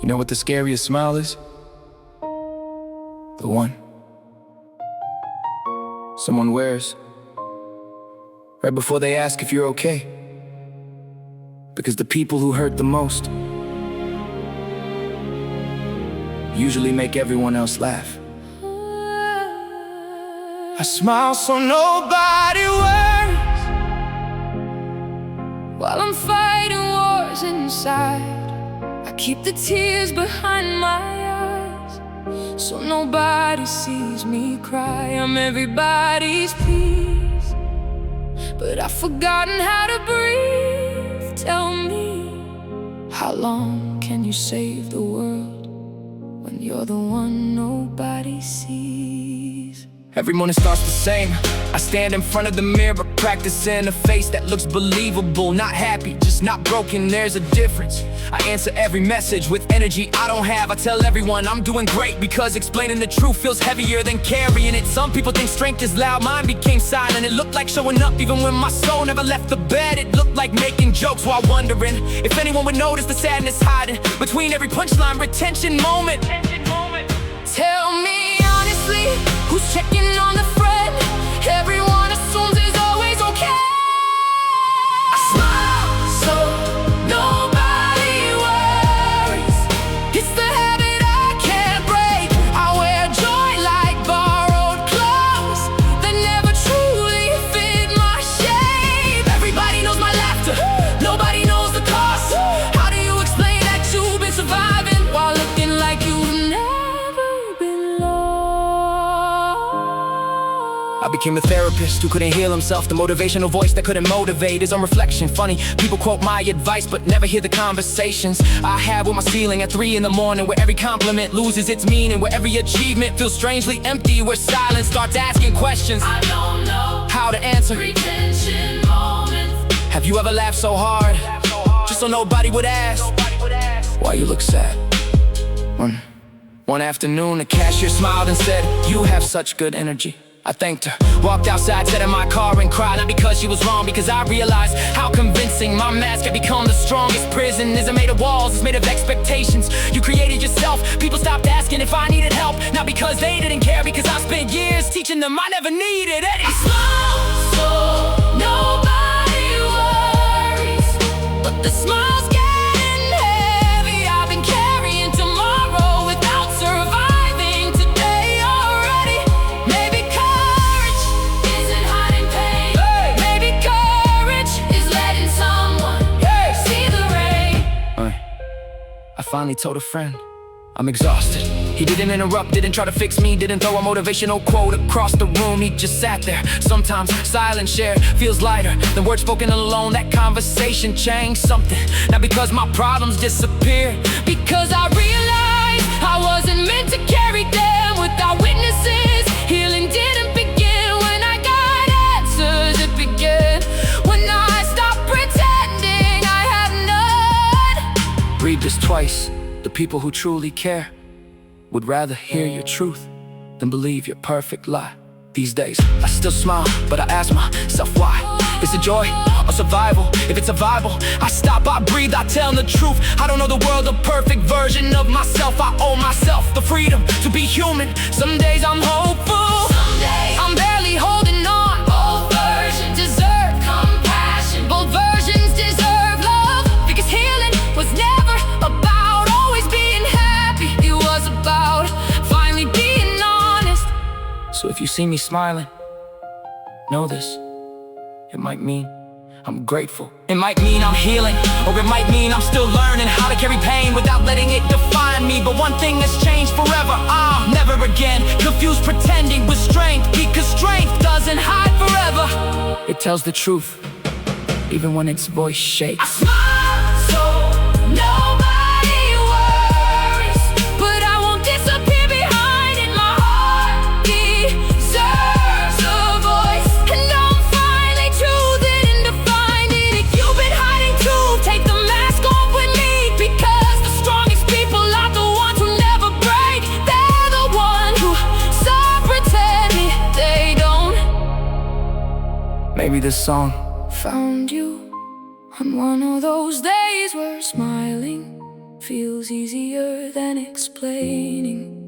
You know what the scariest smile is? The one someone wears right before they ask if you're okay. Because the people who hurt the most usually make everyone else laugh. I smile so nobody worries while I'm fighting wars inside. I keep the tears behind my eyes so nobody sees me cry. I'm everybody's peace, but I've forgotten how to breathe. Tell me, how long can you save the world when you're the one nobody sees? Every morning starts the same. I stand in front of the mirror, practicing a face that looks believable. Not happy, just not broken, there's a difference. I answer every message with energy I don't have. I tell everyone I'm doing great, because explaining the truth feels heavier than carrying it. Some people think strength is loud, mine became silent. It looked like showing up even when my soul never left the bed. It looked like making jokes while wondering if anyone would notice the sadness hiding between every punchline. Retention moment. Tell me honestly, who's checking on the friend? Everyone assumes it's always okay. I smile so nobody worries. It's the habit I can't break. I wear joy like borrowed clothes that never truly fit my shape. Everybody knows my laughter, nobody knows the cost. How do you explain that you've been surviving while looking like you've never been lost? I became the therapist who couldn't heal himself, the motivational voice that couldn't motivate his own reflection. Funny, people quote my advice but never hear the conversations I had with my ceiling at 3 in the morning, where every compliment loses its meaning, where every achievement feels strangely empty, where silence starts asking questions I don't know how to answer. retention moments. Have you ever laughed so hard just so nobody would ask why you look sad? One afternoon, the cashier smiled and said, "You have such good energy." I thanked her, walked outside, sat in my car and cried. Not because she was wrong, because I realized how convincing my mask had become. The strongest prison isn't made of walls, it's made of expectations you created yourself. People stopped asking if I needed help, not because they didn't care, because I spent years teaching them I never needed any. I smile so nobody worries, but the smile's getting heavy. I've been carrying tomorrow without surviving today already. Maybe courage isn't hiding pain. Maybe courage is letting someone see the rain. I finally told a friend, I'm exhausted. He didn't interrupt, didn't try to fix me, didn't throw a motivational quote across the room. He just sat there. Sometimes silence shared feels lighter than words spoken alone. That conversation changed something, not because my problems disappeared, because I realized I wasn't meant to carry them without witnesses. Healing didn't begin when I got answers. It began when I stopped pretending I had none. Read this twice. The people who truly care would rather hear your truth than believe your perfect lie. These days, I still smile, but I ask myself why. Is it joy or survival? If it's survival, I stop, I breathe, I tell the truth. I don't know the world, a perfect version of myself. I owe myself the freedom to be human. Some days I'm hopeful, Some days I'm barely holding on. both versions deserve compassion. Both versions deserve love, because healing was never about always being happy. It was about finally being honest. So if you see me smiling, know this. It might mean I'm grateful. It might mean I'm healing, or it might mean I'm still learning how to carry pain without letting it define me. But one thing has changed forever. I'm never again confused pretending with strength, because strength doesn't hide forever. It tells the truth, even when its voice shakes. I smile so nobody worries, but I won't disappear behind it. My heart deserves a voice, and I'm finally choosing and defining it. You've been hiding too, take the mask off with me, because the strongest people are the ones who never break. They're the ones who stop pretending they don't. Maybe this song Found you on one of those days where smiling feels easier than explaining.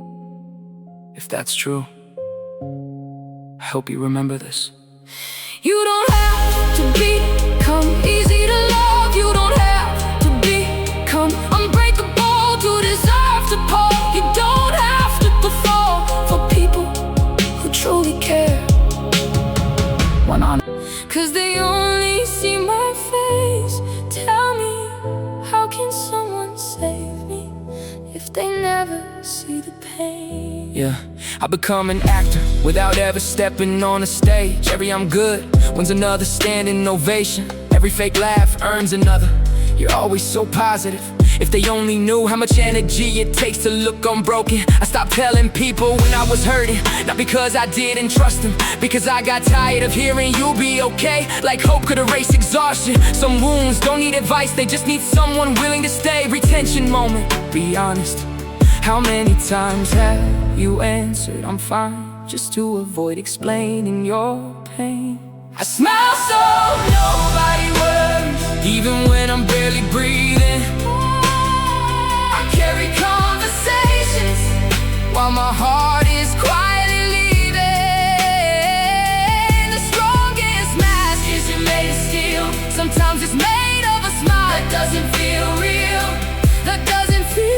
If that's true, I hope you remember this. You don't have to become easy to love. You don't have to become unbreakable to deserve to fall. You don't have to perform for people who truly care. One on. 'Cause they only see my face. Tell me, how can someone save me if they never see the pain? Yeah, I become an actor without ever stepping on a stage. Every I'm good wins another standing ovation. Every fake laugh earns another. You're always so positive. If they only knew how much energy it takes to look unbroken. I stopped telling people when I was hurting, not because I didn't trust them, because I got tired of hearing you'll be okay. Like hope could erase exhaustion. Some wounds don't need advice, they just need someone willing to stay. Retention moment, be honest. How many times have you answered I'm fine, just to avoid explaining your pain? I smile so nobody worries, even when I'm barely breathing. I carry conversations while my heart is quietly leaving. The strongest mask isn't made of steel. Sometimes it's made of a smile that doesn't feel real. That doesn't feel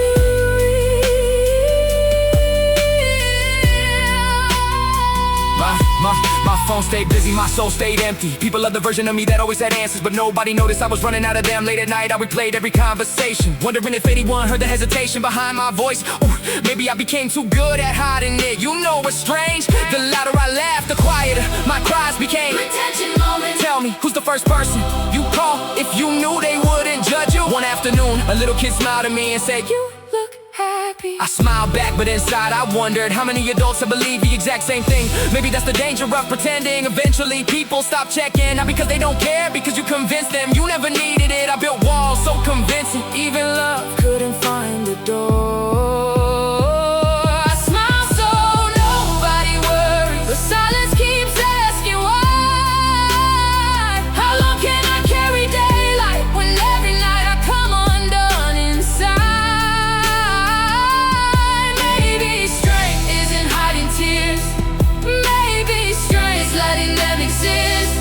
My phone stayed busy, my soul stayed empty. People love the version of me that always had answers, but nobody noticed I was running out of them. Late at night I replayed every conversation, wondering if anyone heard the hesitation behind my voice. Ooh, maybe I became too good at hiding it. You know what's strange? The louder I laughed, the quieter my cries became. retention moment. Tell me, who's the first person you call if you knew they wouldn't judge you? One afternoon, a little kid smiled at me and said, You look happy. I smiled back, but inside I wondered how many adults have believed the exact same thing. Maybe that's the danger of pretending. Eventually people stop checking, not because they don't care, because you convinced them you never needed it. I built walls so convincing, even love couldn't find the door. I smile so nobody worries. The silence keeps asking why. How long can I carry daylight when every night I come undone inside? Maybe strength isn't hiding tears. Maybe strength is letting them exist.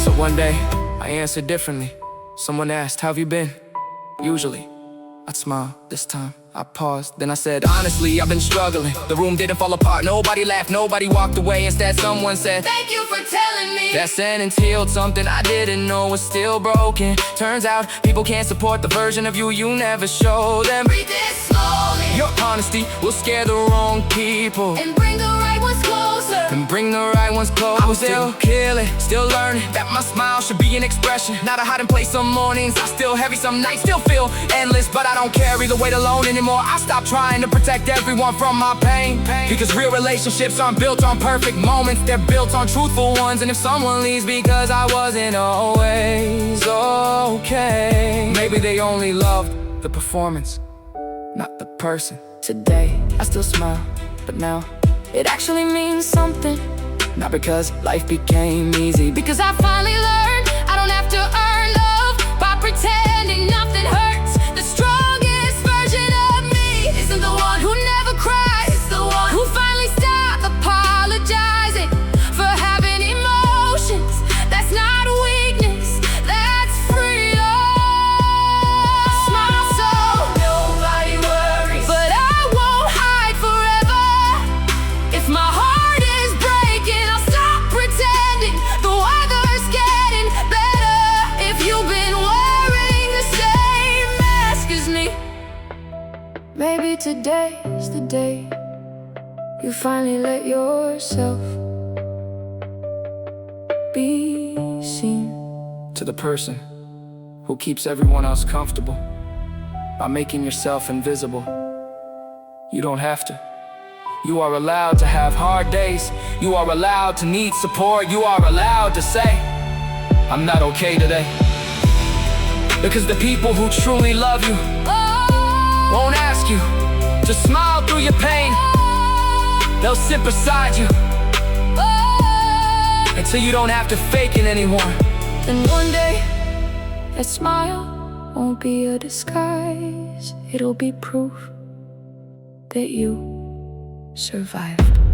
So one day I answered differently. Someone asked, how have you been? Usually I'd smile. This time I paused, then I said, honestly, I've been struggling. The room didn't fall apart, nobody laughed, nobody walked away. Instead someone said, thank you for telling me. That sentence healed something I didn't know was still broken. Turns out people can't support the version of you you never show them. Breathe this slowly. Your honesty will scare the wrong people And bring the right ones closer. and bring the right ones close. I was still killing, still learning that my smile should be an expression, not a hiding place. Some mornings I still heavy, some nights still feel endless, but I don't carry the weight alone anymore. I stopped trying to protect everyone from my pain, because real relationships aren't built on perfect moments, they're built on truthful ones. And if someone leaves because I wasn't always okay, maybe they only loved the performance, not the person. Today I still smile, but now it actually means something. Not because life became easy, Because I finally learned I don't have to earn love by pretending nothing hurts. The strongest version of me isn't the one who never cries. It's the one who finally stopped apologizing for having emotions. That's not weakness, that's freedom. Smile so nobody worries, but I won't hide forever. If my heart is breaking, I'll stop pretending. The weather's getting better. If you've been wearing the same mask as me, maybe today's the day you finally let yourself be seen. to the person who keeps everyone else comfortable by making yourself invisible. You don't have to. You are allowed to have hard days. You are allowed to need support. You are allowed to say, I'm not okay today. Because the people who truly love you won't ask you to smile through your pain. They'll sit beside you until you don't have to fake it anymore. And one day, that smile won't be a disguise. It'll be proof that you survived.